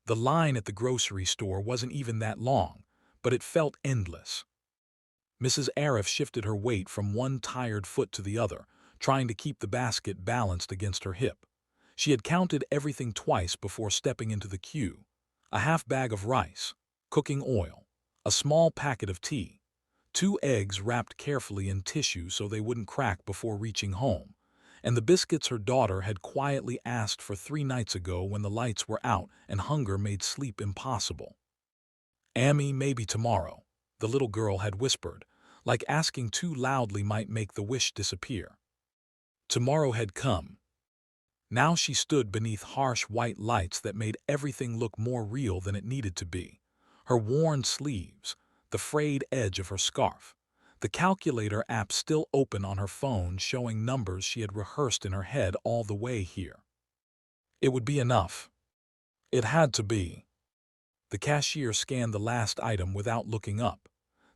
The line at the grocery store wasn't even that long, but it felt endless. Mrs. Arif shifted her weight from one tired foot to the other, trying to keep the basket balanced against her hip. She had counted everything twice before stepping into the queue. A half bag of rice, cooking oil, a small packet of tea, 2 eggs wrapped carefully in tissue so they wouldn't crack before reaching home, and the biscuits her daughter had quietly asked for 3 nights ago when the lights were out and hunger made sleep impossible. "Ammy, maybe tomorrow," the little girl had whispered, like asking too loudly might make the wish disappear. Tomorrow had come. Now she stood beneath harsh white lights that made everything look more real than it needed to be. Her worn sleeves, the frayed edge of her scarf, the calculator app still open on her phone showing numbers she had rehearsed in her head all the way here. It would be enough. It had to be. The cashier scanned the last item without looking up.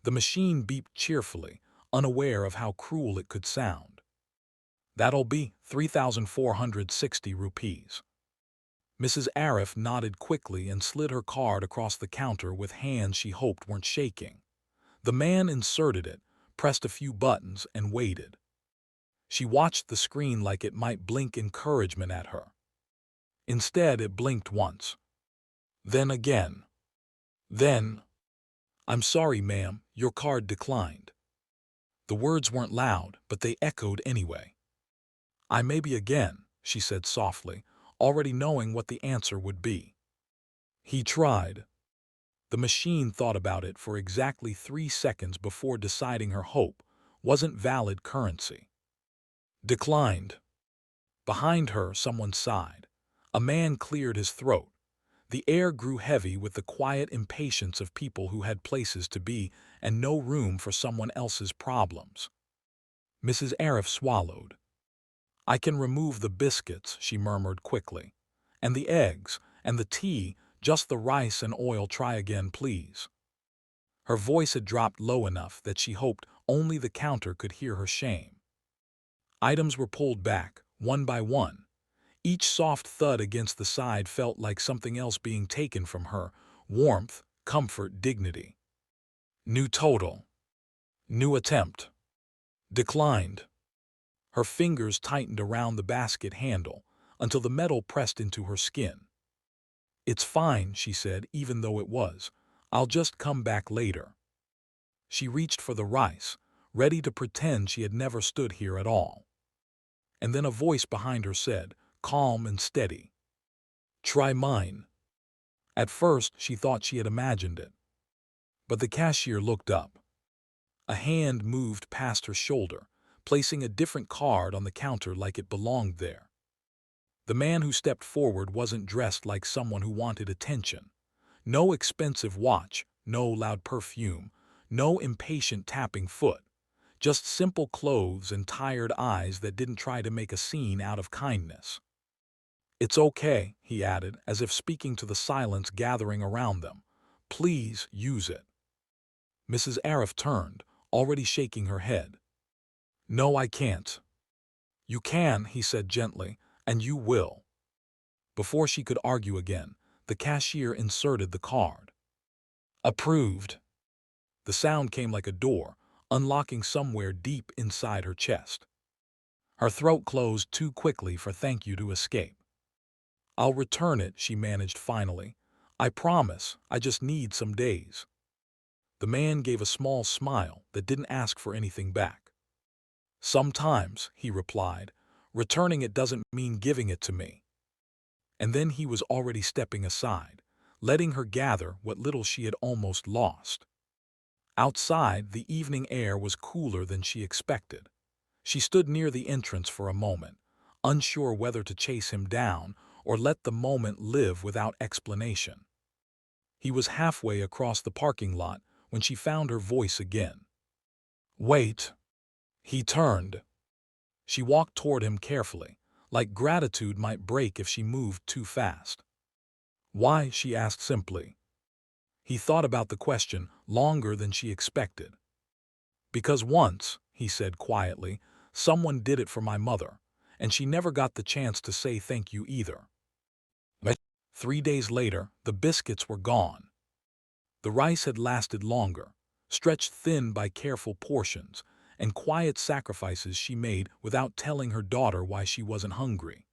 The machine beeped cheerfully, unaware of how cruel it could sound. "That'll be 3,460 rupees. Mrs. Arif nodded quickly and slid her card across the counter with hands she hoped weren't shaking. The man inserted it, pressed a few buttons, and waited. She watched the screen like it might blink encouragement at her. Instead, it blinked once. Then again. Then, "I'm sorry, ma'am, your card declined." The words weren't loud, but they echoed anyway. "I maybe again," she said softly, already knowing what the answer would be. He tried. The machine thought about it for exactly 3 seconds before deciding her hope wasn't valid currency. Declined. Behind her, someone sighed. A man cleared his throat. The air grew heavy with the quiet impatience of people who had places to be and no room for someone else's problems. Mrs. Arif swallowed. "I can remove the biscuits," she murmured quickly. "And the eggs, and the tea, just the rice and oil. Try again, please." Her voice had dropped low enough that she hoped only the counter could hear her shame. Items were pulled back, one by one. Each soft thud against the side felt like something else being taken from her: warmth, comfort, dignity. New total. New attempt. Declined. Her fingers tightened around the basket handle until the metal pressed into her skin. "It's fine," she said, even though it was. "I'll just come back later." She reached for the rice, ready to pretend she had never stood here at all. And then a voice behind her said, calm and steady, "Try mine." At first, she thought she had imagined it. But the cashier looked up. A hand moved past her shoulder, placing a different card on the counter like it belonged there. The man who stepped forward wasn't dressed like someone who wanted attention. No expensive watch, no loud perfume, no impatient tapping foot. Just simple clothes and tired eyes that didn't try to make a scene out of kindness. "It's okay," he added, as if speaking to the silence gathering around them. "Please use it." Mrs. Arif turned, already shaking her head. "No, I can't." "You can," he said gently, "and you will." Before she could argue again, the cashier inserted the card. Approved. The sound came like a door, unlocking somewhere deep inside her chest. Her throat closed too quickly for thank you to escape. "I'll return it," she managed finally. "I promise, I just need some days." The man gave a small smile that didn't ask for anything back. "Sometimes," he replied, "returning it doesn't mean giving it to me." And then he was already stepping aside, letting her gather what little she had almost lost. Outside, the evening air was cooler than she expected. She stood near the entrance for a moment, unsure whether to chase him down or let the moment live without explanation. He was halfway across the parking lot when she found her voice again. "Wait." He turned. She walked toward him carefully, like gratitude might break if she moved too fast. "Why?" she asked simply. He thought about the question longer than she expected. "Because once," he said quietly, "someone did it for my mother, and she never got the chance to say thank you either." 3 days later, the biscuits were gone. The rice had lasted longer, stretched thin by careful portions, and quiet sacrifices she made without telling her daughter why she wasn't hungry.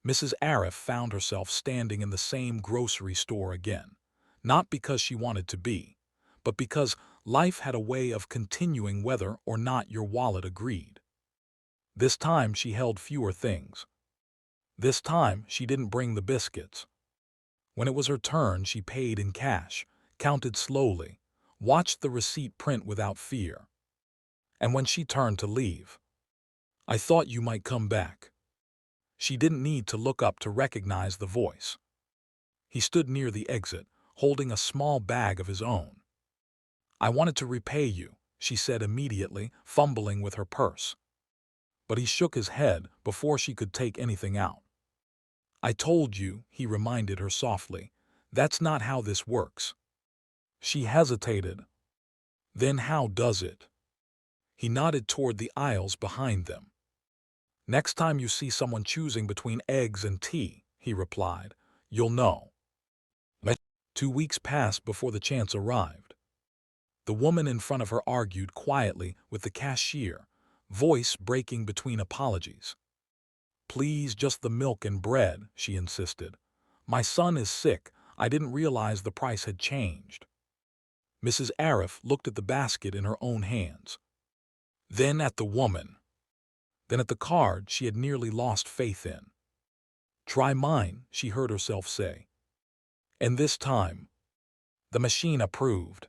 Mrs. Arif found herself standing in the same grocery store again, not because she wanted to be, but because life had a way of continuing whether or not your wallet agreed. This time she held fewer things. This time she didn't bring the biscuits. When it was her turn, she paid in cash, counted slowly, watched the receipt print without fear. And when she turned to leave, "I thought you might come back." She didn't need to look up to recognize the voice. He stood near the exit, holding a small bag of his own. "I wanted to repay you," she said immediately, fumbling with her purse. But he shook his head before she could take anything out. "I told you," he reminded her softly, "that's not how this works." She hesitated. "Then how does it?" He nodded toward the aisles behind them. "Next time you see someone choosing between eggs and tea," he replied, "you'll know." 2 weeks passed before the chance arrived. The woman in front of her argued quietly with the cashier, voice breaking between apologies. "Please, just the milk and bread," she insisted. "My son is sick. I didn't realize the price had changed." Mrs. Arif looked at the basket in her own hands, then at the woman, then at the card she had nearly lost faith in. "Try mine," she heard herself say. And this time, the machine approved.